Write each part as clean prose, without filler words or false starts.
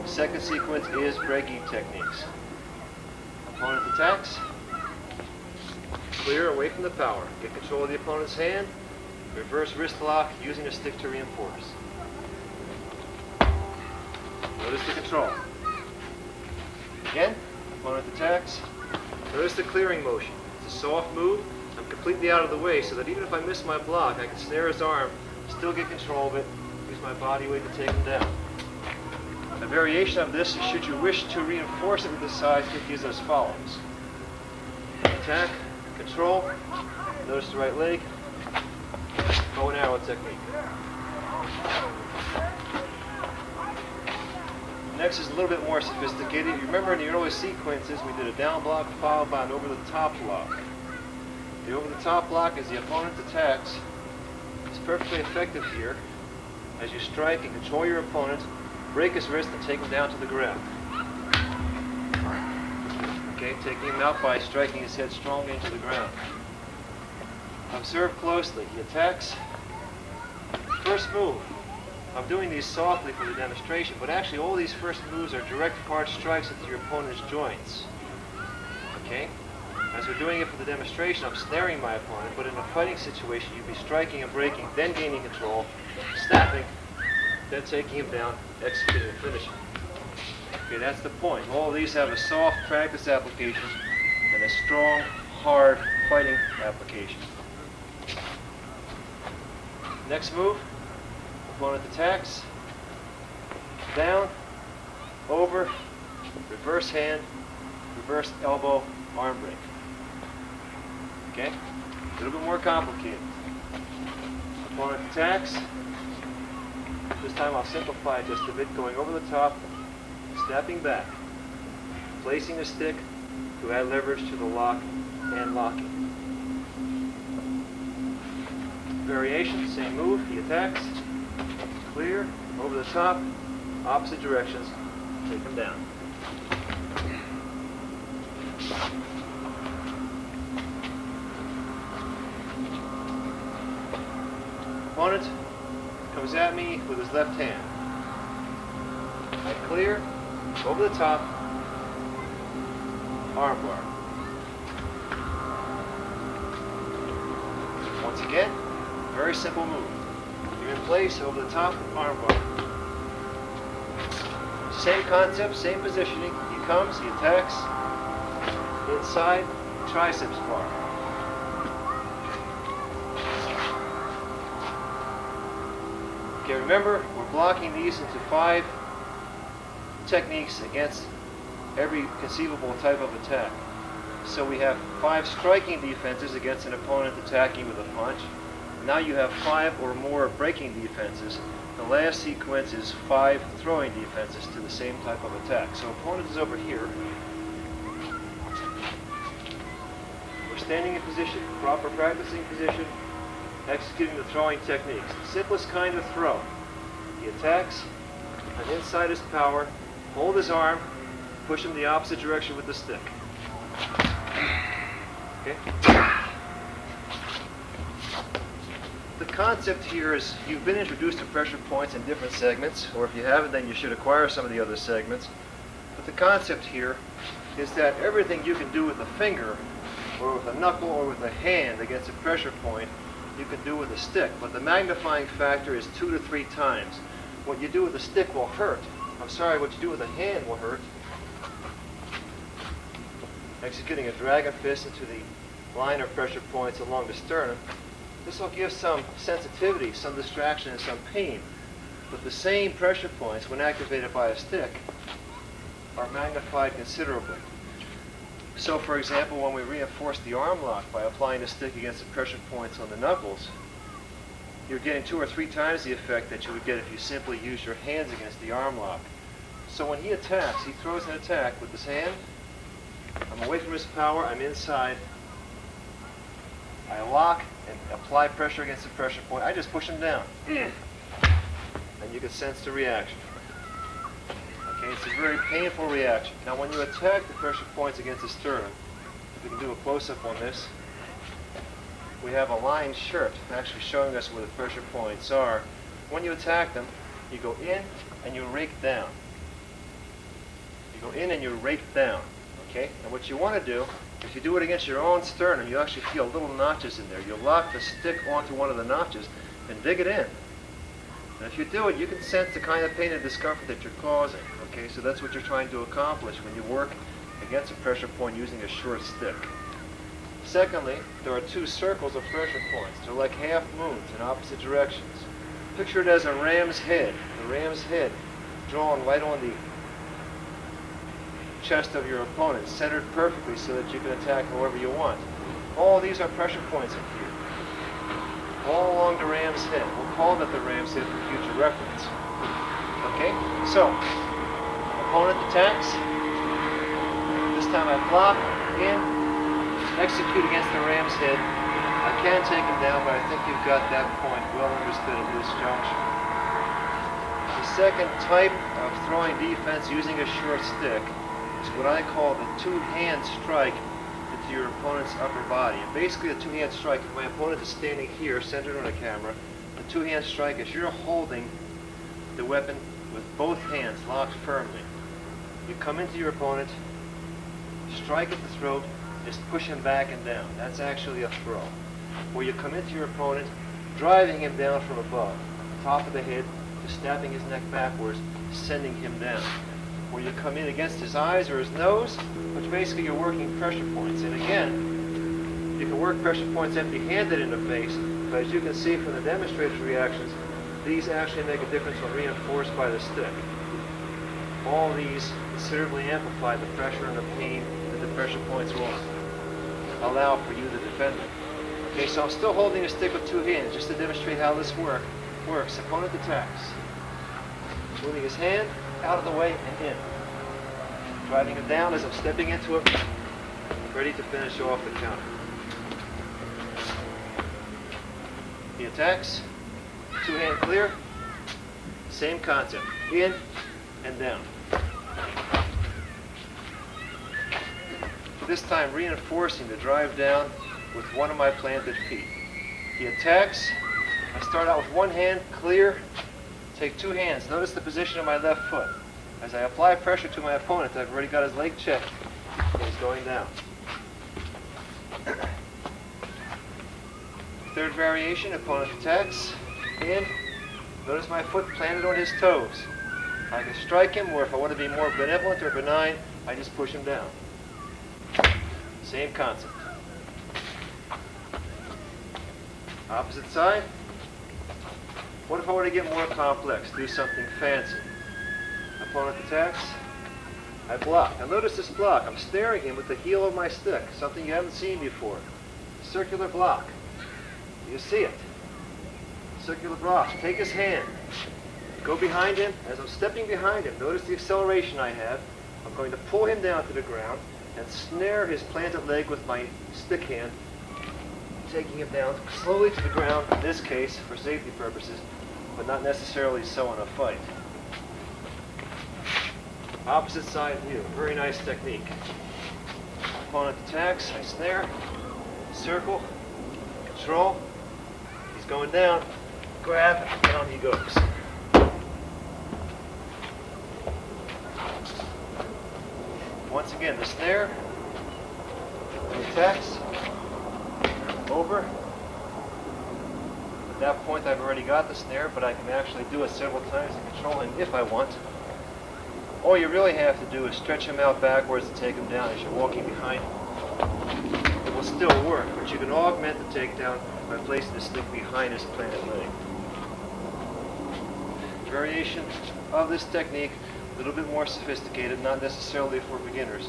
Second sequence is breaking techniques. Opponent attacks. Clear away from the power. Get control of the opponent's hand. Reverse wrist lock using a stick to reinforce. Notice the control. Again, opponent attacks. Notice the clearing motion. It's a soft move. I'm completely out of the way so that even if I miss my block, I can snare his arm, still get control of it, use my body weight to take him down. A variation of this, should you wish to reinforce it with the side kick, is as follows. Attack, control, notice the right leg, bow and arrow technique. Next is a little bit more sophisticated. You remember in the early sequences we did a down block followed by an over the top block. The over the top block, as the opponent attacks, is perfectly effective here as you strike and control your opponent, break his wrist and take him down to the ground. Okay, taking him out by striking his head strongly into the ground. Observe closely. He attacks. First move. I'm doing these softly for the demonstration, but actually all these first moves are direct hard strikes into your opponent's joints. Okay? As we're doing it for the demonstration, I'm snaring my opponent, but in a fighting situation, you'd be striking and breaking, then gaining control, snapping, then taking him down, executing and finishing. Okay, that's the point. All of these have a soft practice application and a strong, hard fighting application. Next move. Opponent attacks, down, over, reverse hand, reverse elbow, arm break. Okay? A little bit more complicated. Opponent attacks. This time I'll simplify it just a bit, going over the top, snapping back, placing the stick to add leverage to the lock and locking. Variation, same move, he attacks. Clear, over the top, opposite directions, take them down. Opponent comes at me with his left hand. I clear, over the top, arm bar. Once again, very simple move. You're in place, over the top, arm bar. Same concept, same positioning. He comes, he attacks, inside, triceps bar. Okay, remember, we're blocking these into 5 techniques against every conceivable type of attack. So we have 5 striking defenses against an opponent attacking with a punch. Now you have 5 or more breaking defenses. The last sequence is 5 throwing defenses to the same type of attack. So opponent is over here. We're standing in position, proper practicing position, executing the throwing techniques. The simplest kind of throw. He attacks, and inside his power, hold his arm, push him the opposite direction with the stick. Okay? The concept here is you've been introduced to pressure points in different segments, or if you haven't, then you should acquire some of the other segments. But the concept here is that everything you can do with a finger, or with a knuckle, or with a hand against a pressure point, you can do with a stick. But the magnifying factor is 2 to 3 times. What you do with a stick will hurt. I'm sorry, what you do with a hand will hurt. Executing a dragon fist into the line of pressure points along the sternum. This will give some sensitivity, some distraction, and some pain. But the same pressure points, when activated by a stick, are magnified considerably. So, for example, when we reinforce the arm lock by applying the stick against the pressure points on the knuckles, you're getting 2 or 3 times the effect that you would get if you simply use your hands against the arm lock. So when he attacks, he throws an attack with his hand. I'm away from his power, I'm inside. I lock and apply pressure against the pressure point. I just push him down. And you can sense the reaction. Okay, it's a very painful reaction. Now when you attack the pressure points against the sternum, if we can do a close-up on this, we have a lined shirt actually showing us where the pressure points are. When you attack them, you go in and you rake down. You go in and you rake down. Okay? And what you want to do, if you do it against your own sternum, you actually feel little notches in there. You lock the stick onto one of the notches and dig it in. And if you do it, you can sense the kind of pain and discomfort that you're causing. Okay? So that's what you're trying to accomplish when you work against a pressure point using a short stick. Secondly, there are two circles of pressure points. They're like half moons in opposite directions. Picture it as a ram's head. The ram's head drawn right on the chest of your opponent, centered perfectly so that you can attack however you want. All these are pressure points in here. All along the ram's head. We'll call it the ram's head for future reference. Okay? So, opponent attacks. This time I block, in, execute against the ram's head. I can take him down, but I think you've got that point well understood at this juncture. The second type of throwing defense using a short stick is what I call the two-hand strike into your opponent's upper body. And basically a two-hand strike, if my opponent is standing here, centered on the camera, the two-hand strike is you're holding the weapon with both hands locked firmly. You come into your opponent, strike at the throat, just push him back and down. That's actually a throw. Or you come into your opponent, driving him down from above, top of the head, just snapping his neck backwards, sending him down. Or you come in against his eyes or his nose, which basically you're working pressure points. And again, you can work pressure points empty-handed in the face, but as you can see from the demonstrator's reactions, these actually make a difference when reinforced by the stick. All these considerably amplify the pressure and the pain that the pressure points will allow for you to defend them. Okay, so I'm still holding a stick with two hands just to demonstrate how this works. Opponent attacks. Moving his hand out of the way and in. Driving him down as I'm stepping into it, ready to finish off the counter. He attacks. Two-hand clear. Same concept. In and down. This time reinforcing the drive down with one of my planted feet. He attacks. I start out with one hand, clear. Take two hands. Notice the position of my left foot. As I apply pressure to my opponent, I've already got his leg checked. He's going down. Third variation, opponent attacks. In. Notice my foot planted on his toes. I can strike him, or if I want to be more benevolent or benign, I just push him down. Same concept. Opposite side. What if I want to get more complex, do something fancy? Opponent attacks. I block. Now notice this block. I'm staring him with the heel of my stick, something you haven't seen before. Circular block. You see it. Circular block. Take his hand. Go behind him. As I'm stepping behind him, notice the acceleration I have. I'm going to pull him down to the ground and snare his planted leg with my stick hand, taking him down slowly to the ground, in this case, for safety purposes, but not necessarily so in a fight. Opposite side view. Very nice technique. Opponent attacks. I snare. Circle. Control. He's going down. Grab. Down he goes. Once again, the snare. The attacks. Over. At that point, I've already got the snare, but I can actually do it several times and control him if I want. All you really have to do is stretch him out backwards and take him down as you're walking behind him. It will still work, but you can augment the takedown by placing the stick behind his planted leg. Variation of this technique, a little bit more sophisticated, not necessarily for beginners.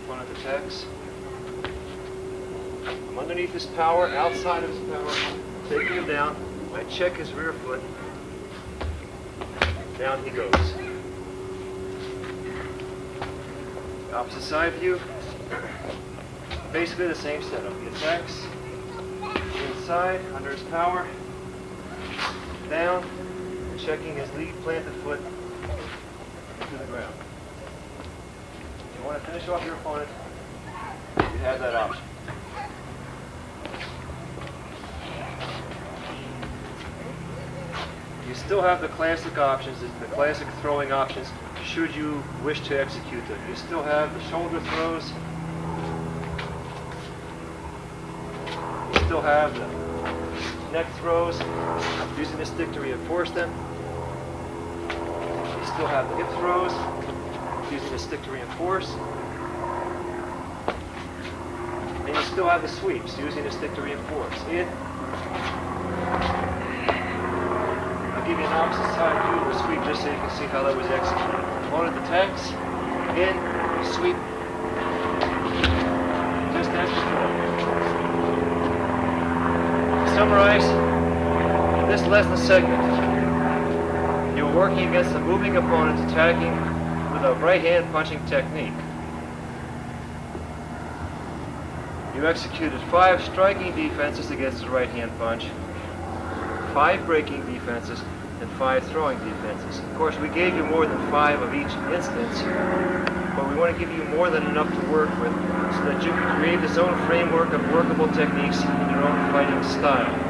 Opponent attacks. I'm underneath his power, outside of his power, taking him down. I check his rear foot. Down he goes. Opposite side view. Basically the same setup. He attacks. Inside, under his power. Down. Checking his lead planted foot to the ground. If you want to finish off your opponent, you have that option. You still have the classic options, the classic throwing options, should you wish to execute them. You still have the shoulder throws. You still have the neck throws, using the stick to reinforce them. You still have the hip throws, using the stick to reinforce. And you still have the sweeps, using the stick to reinforce. In. I'll give you an opposite side view of the sweep just so you can see how that was executed. Opponent attacks. In. Sweep. Just as before. To summarize this lesson segment, you're working against a moving opponent attacking with a right hand punching technique. You executed 5 striking defenses against the right hand punch, 5 breaking defenses, and 5 throwing defenses. Of course, we gave you more than 5 of each instance, but we want to give you more than enough to work with so that you can create this own framework of workable techniques in your own fighting style.